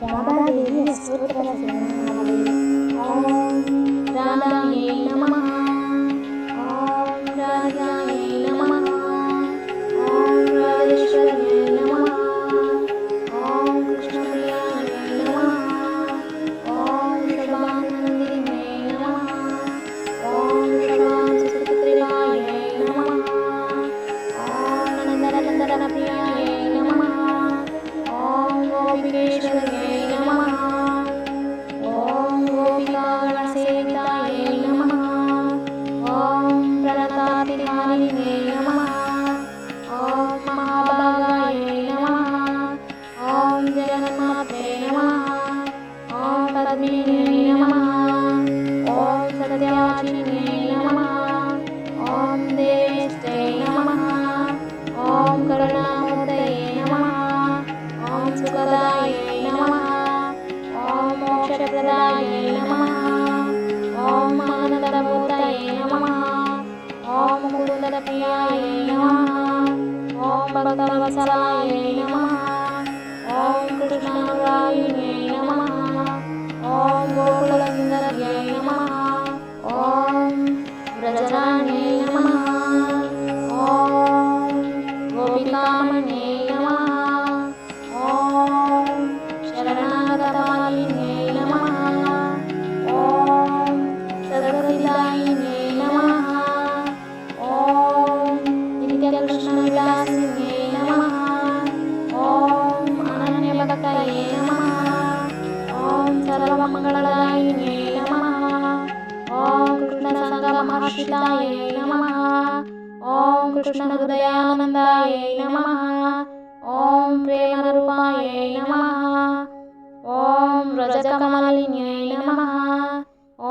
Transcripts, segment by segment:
राधादेवी स्तोत्ररचनावली। ॐ राधायै नमः। ॐ राधायै नमः। ॐ राधेश्वर्यै नमः। ॐ कृष्णप्रियायै नमः। ॐ वृषभानुनन्दिन्यै नमः। ॐ वृषभानुसुतपुत्रिकायै नमः। ॐ नन्दनन्दनप्रियायै नमः। ॐ गोपिकेश्वर्यै नमः। ॐ गोपिकागणसेवितायै नमः। ॐ प्रणतातिहारिण्यै नमः। ॐ महाभागायै नमः। ॐ जगन्मात्रे नमः। ॐ पद्मिन्यै नमः। ॐ सत्याचिन्यै नमः। ॐ देवेष्टै नमः। ॐ करुणामूर्तये नमः। ॐ सुखदायै नमः। ॐ मोक्षप्रदायै नमः। ॐ आनन्दभूतये नमः। ॐ मुकुन्दप्रियायै नमः। ॐ भक्तवत्सलायै नमः। ॐ कृष्णानुरागिण्यै नमः। ॐ गोकुलसुन्दर्यै नमः। ॐ व्रजराण्यै नमः। ॐ गोपिकामण्यै नमः। ॐ शरणागतमालिन्यै नमः। ॐ सद्गतिदायिन्यै नमः। ॐ नित्यकृष्णविलासिन्यै नमः। ॐ अनन्यभक्तये नमः। ॐ सर्वमङ्गलदायिन्यै नमः। ॐ कृष्णसङ्गमहर्षितायै नमः। ॐ कृष्णहृदयानन्दायै नमः। ॐ प्रेमरूपायै नमः। ॐ व्रजकमलिन्यै नमः।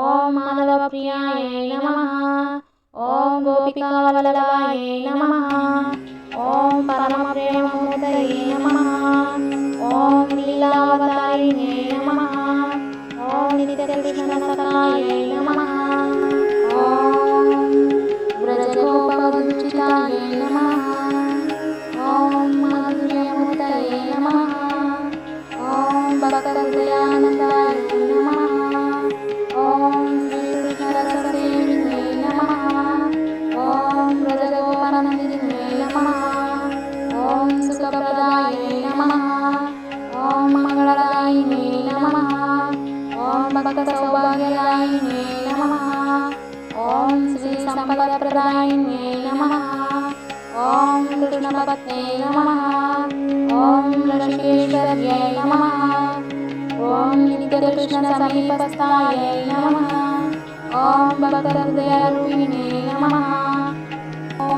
ॐ माधवप्रियायै नमः। ॐ गोपिकावल्लभायै नमः। ॐ परमप्रेममूर्तये नमः। ॐ लीलावतारिण्यै नमः। ॐ नित्यकृष्णसखायै नमः। ॐ व्रजगोपवधूचितायै नमः। ॐ माधुर्यमूर्तये नमः। ॐ भक्तहृदयानन्दायै नमः। ॐ श्रीकृष्णरससेविन्यै नमः। ॐ व्रजगोपनन्दिन्यै नमः। ॐ सुखप्रदायै नमः। ॐ मङ्गलदायिन्यै नमः। ॐ भक्तसौभाग्यदायिन्यै नमः। ॐ श्रीसम्पदप्रदायिन्यै नमः। ॐ कृष्णपत्न्यै नमः। ॐ ऋषिकेश्वर्यै नमः। ॐ नित्यकृष्णसमीपस्थायै नमः। ॐ भक्तहृदयरूपिण्यै नमः। ॐ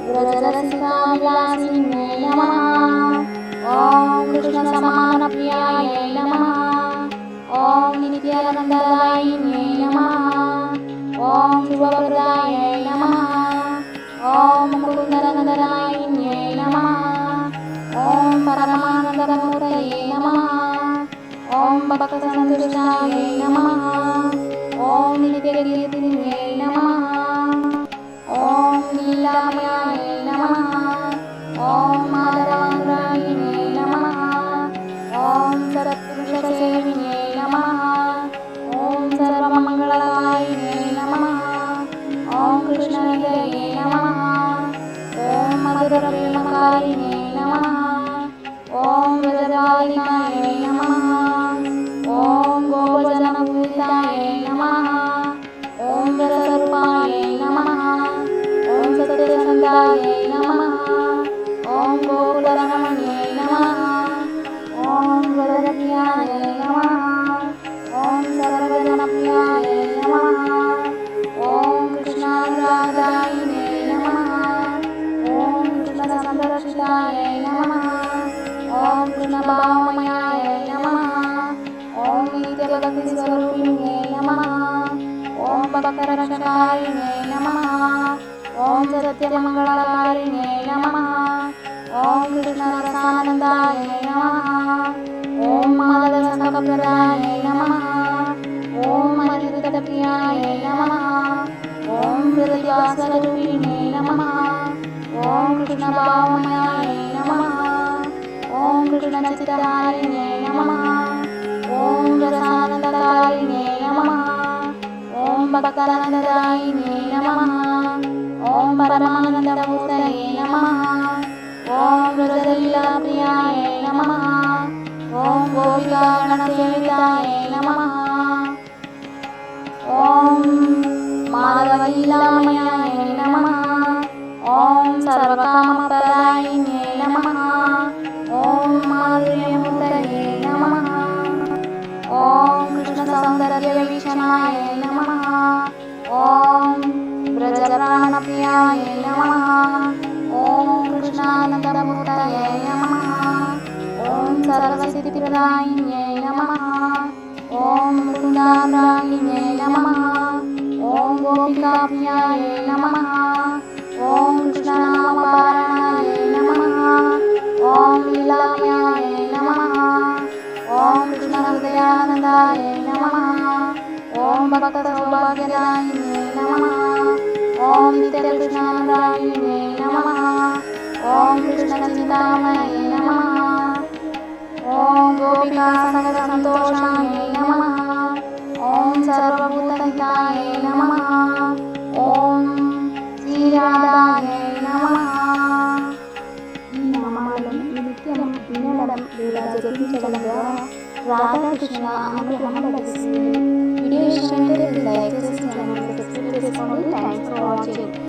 व्रजरसिकाविलासिन्यै नमः। ॐ कृष्णसमानप्रियायै नमः। ॐ नित्यानन्ददायिन्यै नमः। ॐ शुभप्रदायै नमः। ॐ मुकुन्दनन्दनायिन्यै नमः। ॐ परमानन्दमूर्तये नमः। ॐ भक्तसन्तुष्टायै नमः। ॐ नित्यकीर्तिन्यै नमः। ॐ लीलामयायै नमः। ॐ माधवानुरागिण्यै नमः। ॐ सत्पुरुषसेविन्यै नमः। ॐ सर्वमङ्गलदायिन्यै नमः। ॐ कृष्णहृदये नमः। ॐ मधुरप्रेमकारिण्यै नमः। ॐ व्रजबालिकायै नमः। ॐ गोपजनपूजितायै नमः। ॐ रसरूपायै नमः। ॐ सत्यसन्धायै नमः। ॐ गोकुलरमण्यै नमः। ॐ व्रजप्रियायै नमः। ॐ सर्वजनप्रियायै नमः। ॐ कृष्णानुरागदायिन्यै नमः। ॐ कृष्णसंरक्षितायै नमः। ॐ कृष्णभावमयायै नमः। ॐ नित्यभक्तिस्वरूपिण्यै नमः। ॐ भक्तरक्षकारिण्यै नमः। ॐ सत्यमङ्गलकारिण्यै नमः। ॐ कृष्णरसानन्दायै नमः। ॐ माधवसखप्रदायै नमः। ॐ अनिरुद्धप्रियायै नमः। ॐ प्रतिभास्वरूपिण्यै नमः। ॐ कृष्णभावमयायै नमः। ॐ कृष्णचित्तहारिण्यै नमः। భక్తానందదాయినే నమః. ఓం పరమానందమూర్తయే నమః. ఓం వ్రజలీలాప్రియాయ నమః. ఓం గోపికాగణసేవితాయ నమః. ఓం మాధవలీలామయాయ నమః. ఓం సర్వకామప్రదాయిన్యై నమః. ఓం మాధుర్యమూర్తయే నమః. ఓం కృష్ణసౌందర్యవీక్షణాయ నమః. ఓం వ్రజప్రాణప్రియాయ నమః. ఓం కృష్ణానందమూర్తయే నమః. ఓం సర్వసిద్ధిప్రదాయిన్యై నమః. ఓం ముకుందానురాగిన్యై నమః. ఓం గోపికాప్రియాయ నమః. ఓం కృష్ణనామపారాయణాయ నమః. ఓం లీలామయాయ నమః. ఓం కృష్ణహృదయానందాయ నమః. ఓం భక్తసౌభాగ్యదాయినే నమః. ఓం నిత్యకృష్ణానురాగిణే నమః. ఓం కృష్ణచింతామణే నమః. ఓం గోపికాసంగసంతోషాయ నమః. ఓం సర్వభూతహితాయ నమః. ఓం శ్రీరాధాయ నమః. ఈ నామాలను నిత్యం వినడం లేదా జపించడం ద్వారా రాధాకృష్ణ అనుగ్రహం లభిస్తుంది. వీడియో ఇష్టమైతే లైక్ చేసి ఛానల్ సబ్స్క్రైబ్ చేసుకోండి. Thanks for watching.